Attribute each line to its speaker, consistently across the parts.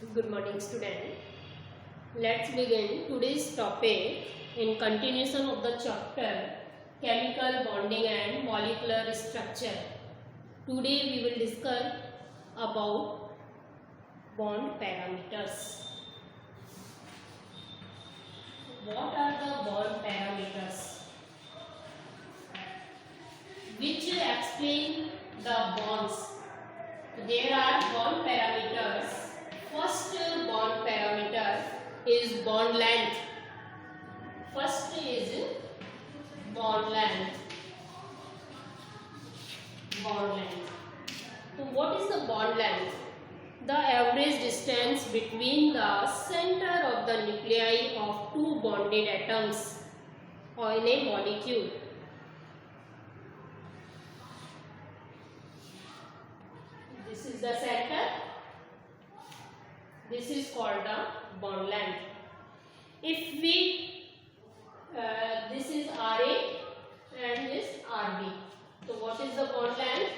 Speaker 1: Good morning, student. Let's begin today's topic in continuation of the chapter Chemical Bonding and Molecular Structure. Today we will discuss about bond parameters. What are the bond parameters? Which explain the bonds. There are bond parameters. First bond parameter is bond length. First is bond length. Bond length. So what is the bond length? The average distance between the center of the nuclei of two bonded atoms or in a molecule. This is the center. This is called the bond length. If we, this is RA and this RB. So what is the bond length?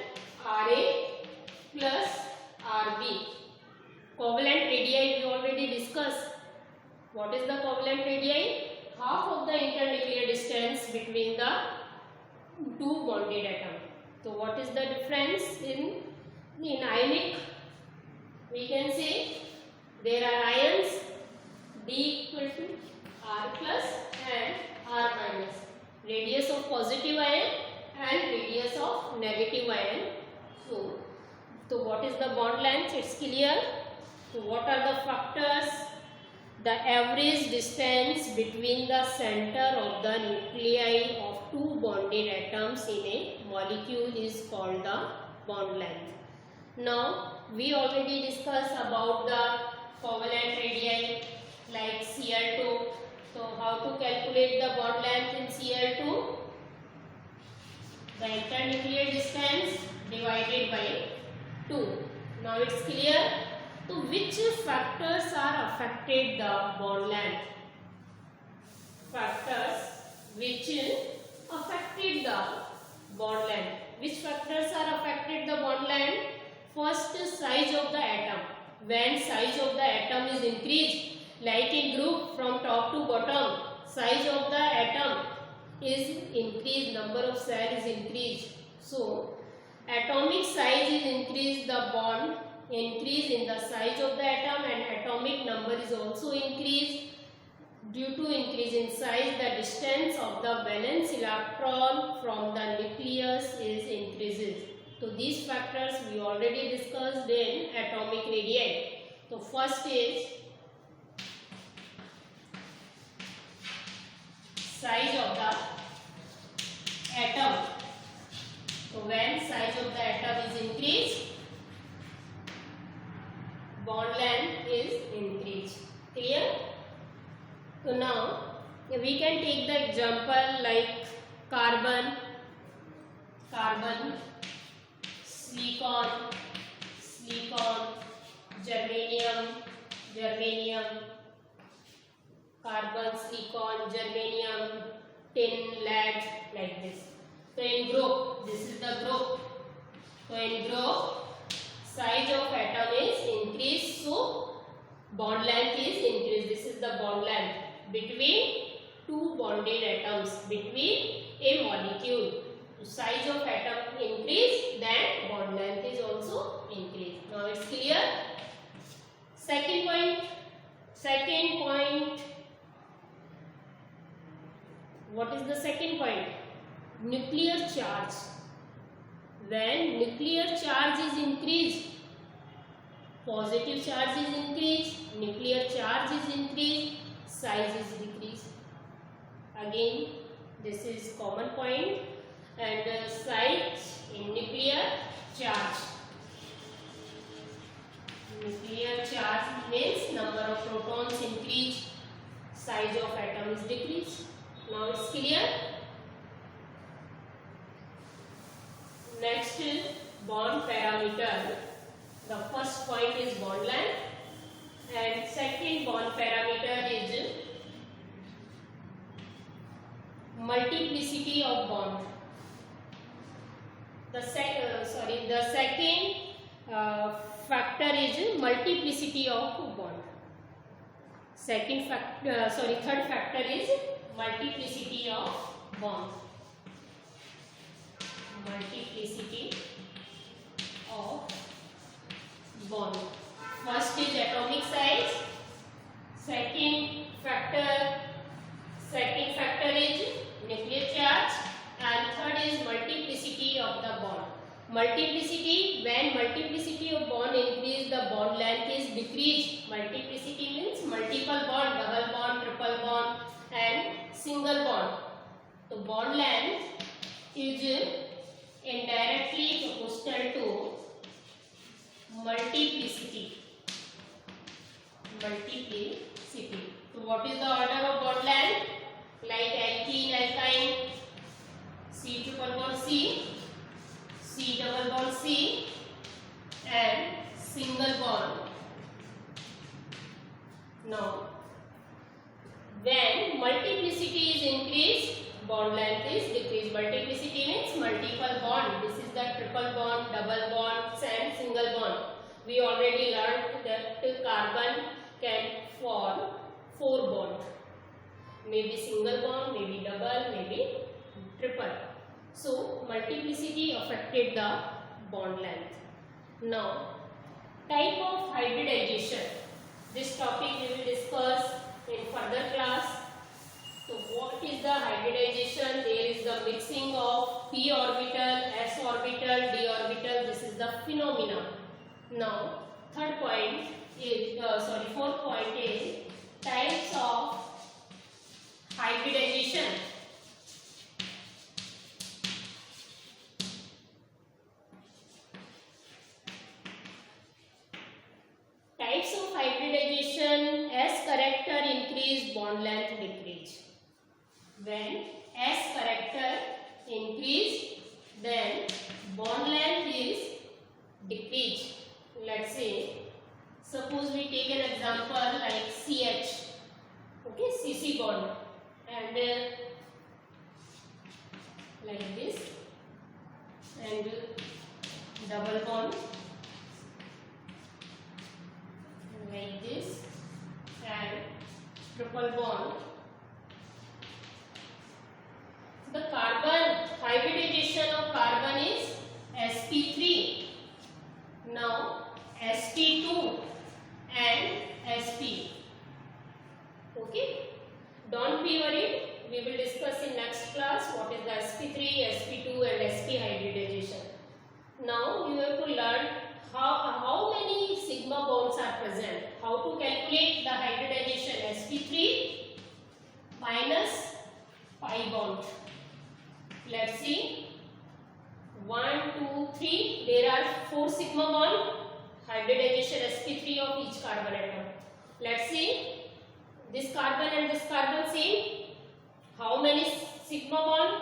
Speaker 1: RA plus RB. Covalent radii we already discussed. What is the covalent radii? Half of the internuclear distance between the two bonded atoms. So what is the difference in ionic? We can say there are ions D equal to R plus and R minus. Radius of positive ion and radius of negative ion. So what is the bond length? It's clear. So what are the factors? The average distance between the center of the nuclei of two bonded atoms in a molecule is called the bond length. Now we already discussed about the covalent radii like Cl2. So how to calculate the bond length in Cl2? The internuclear distance divided by 2. Now it's clear. So which factors are affected the bond length? Factors which affected the bond length. Which factors are affected the bond length? First, size of the atom. When size of the atom is increased, like in group from top to bottom, size of the atom is increased, number of cells is increased. So atomic size is increased, the bond increase in the size of the atom and atomic number is also increased. Due to increase in size, the distance of the valence electron from the nucleus is increases. So these factors we already discussed in atomic radii. So first is size of the atom. So when size of the atom is increased, bond length is increased. Clear? So now we can take the example like carbon, silicon, germanium, carbon, silicon, germanium, tin, lead, like this. So in group, this is the group. So in group, size of atom is increased, so bond length is increased. This is the bond length between two bonded atoms, between a molecule. So size of atom increase, then bond length is also increased. Now it's clear. Second point. What is the second point? Nuclear charge. When nuclear charge is increased, positive charge is increased, nuclear charge is increased, size is decreased. Again, this is common point. And size in nuclear charge. Nuclear charge means number of protons increase, size of atom is decreased. Now it's clear. Next is bond parameter. The first point is bond length and second bond parameter is multiplicity of bond. The second factor is multiplicity of bond. Third factor is multiplicity of bond. Multiplicity of bond. First is atomic size. Second factor is nuclear charge, and third is multiplicity of the bond. Multiplicity, when multiplicity of bond increase, the bond length is decreased. Multiplicity means multiple bond, double bond, triple bond and single bond. So bond length is indirectly proportional to multiplicity. So what is the order of bond length? Like alkene, alkyne, C triple bond C, C double bond C and single bond. Now, when multiplicity is increased, bond length is decreased. Multiplicity means multiple bond. This is the triple bond, double bond and single bond. We already learned that carbon can form 4 bonds. Maybe single bond, maybe double, maybe triple. So multiplicity affected the bond length. Now, type of hybridization. This topic we will discuss in further class. So what is the hybridization? There is the mixing of p orbital, s orbital, d orbital. This is the phenomena. Now, fourth point is types of hybridization. Types of hybridization: S character increase, bond length decrease. When S character increase, then bond length is decrease. Let's say, suppose we take an example like CH, okay, CC bond, and like this, and double bond like this, and triple bond. The carbon hybridization of carbon is sp3. Now sp2 and sp. Okay, don't be worried. We will discuss in next class what is the sp3, sp2 and sp hybridization. Now you have to learn how many sigma bonds are present. How to calculate the hybridization sp3 minus pi bond. Let's see. 1, 2, 3. There are 4 sigma bond. Hybridization sp3 of each carbon atom. Let's see. This carbon and this carbon same. How many sigma bond?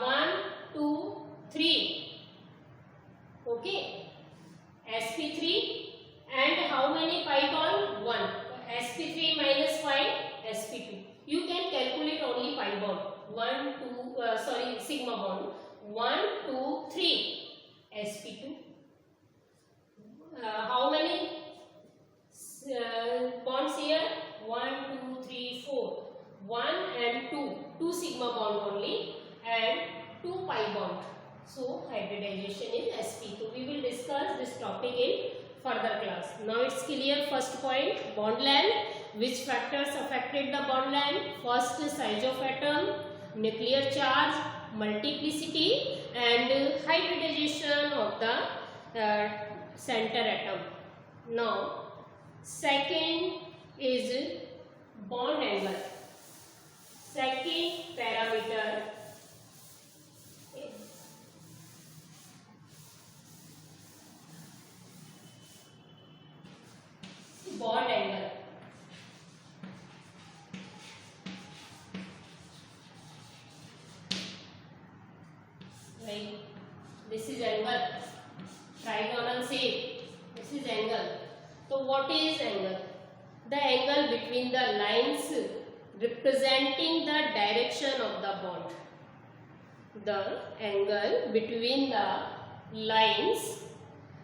Speaker 1: 1, 2, 3. Okay. sp3 and how many pi bond? 1. sp3 minus pi, sp2. You can calculate only pi bond. Sigma bond. 1, 2, 3. sp2. How many bonds here? 1, 2, 3, 4. 1 and 2. 2 sigma bond only and 2 pi bond. So hybridization is sp2. We will discuss this topic in further class. Now it's clear. First point, bond length. Which factors affected the bond length? First, size of atom, nuclear charge, multiplicity and hybridization of the center atom. Now second is bond angle. Second parameter bond angle. Like this is angle, trigonal shape. This is angle. So what is angle? The angle between the lines representing the direction of the bond. The angle between the lines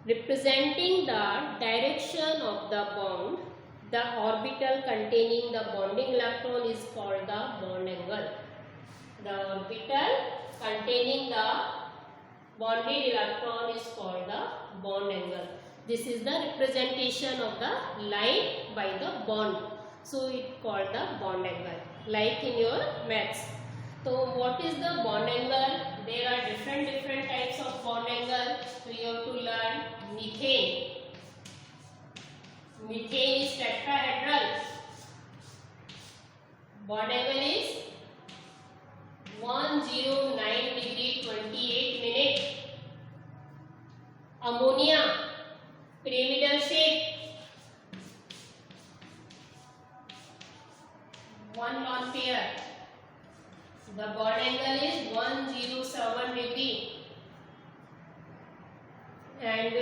Speaker 1: representing the direction of the bond. The orbital containing the bonding electron is called the bond angle. The orbital containing the bonded electron is called the bond angle. This is the representation of the line by the bond. So it called the bond angle, like in your maths. So what is the bond angle? There are different types of bond angle. So you have to learn methane. Methane is tetrahedral. Bond angle is 109 degree 28 minute. Ammonia, pyramidal shape, 1 lone pair. The bond angle is 107 degree. And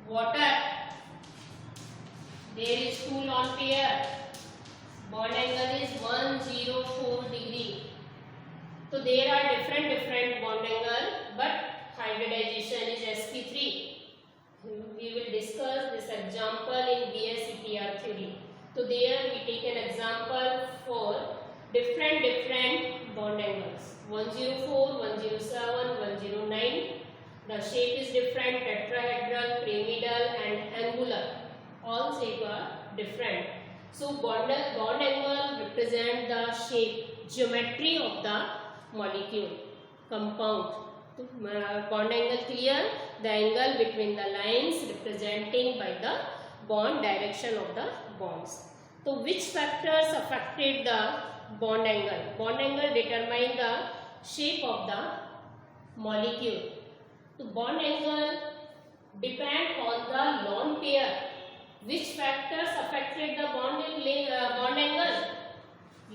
Speaker 1: water, there is 2 lone pair. Bond angle is 104 degree. So there are different bond angle, but hybridization is sp3. We will discuss this example in BS-CPR theory. So there we take an example for different bond angles. 104, 107, 109. The shape is different, tetrahedral, pyramidal and angular. All shape are different. So bond angle represent the shape, geometry of the molecule, compound. Bond angle clear? The angle between the lines representing by the bond direction of the bonds. So which factors affected the bond angle? Bond angle determine the shape of the molecule. So bond angle depend on the lone pair. Which factors affected the bond angle?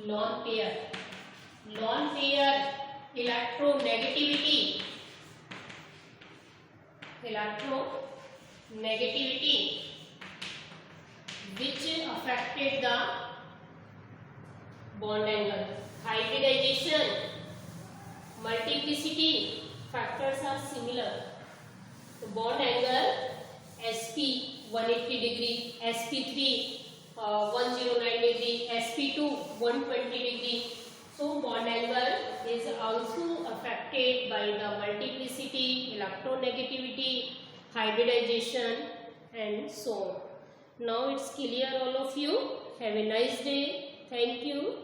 Speaker 1: Lone pair. Lone pair electronegativity. Electronegativity, which affected the bond angle. Hybridization, multiplicity, factors are similar. So bond angle sp 180 degree, sp3 109 degree, sp2 120 degree. So bond angle is also affected by the multiplicity, electronegativity, hybridization and so on. Now it's clear all of you. Have a nice day. Thank you.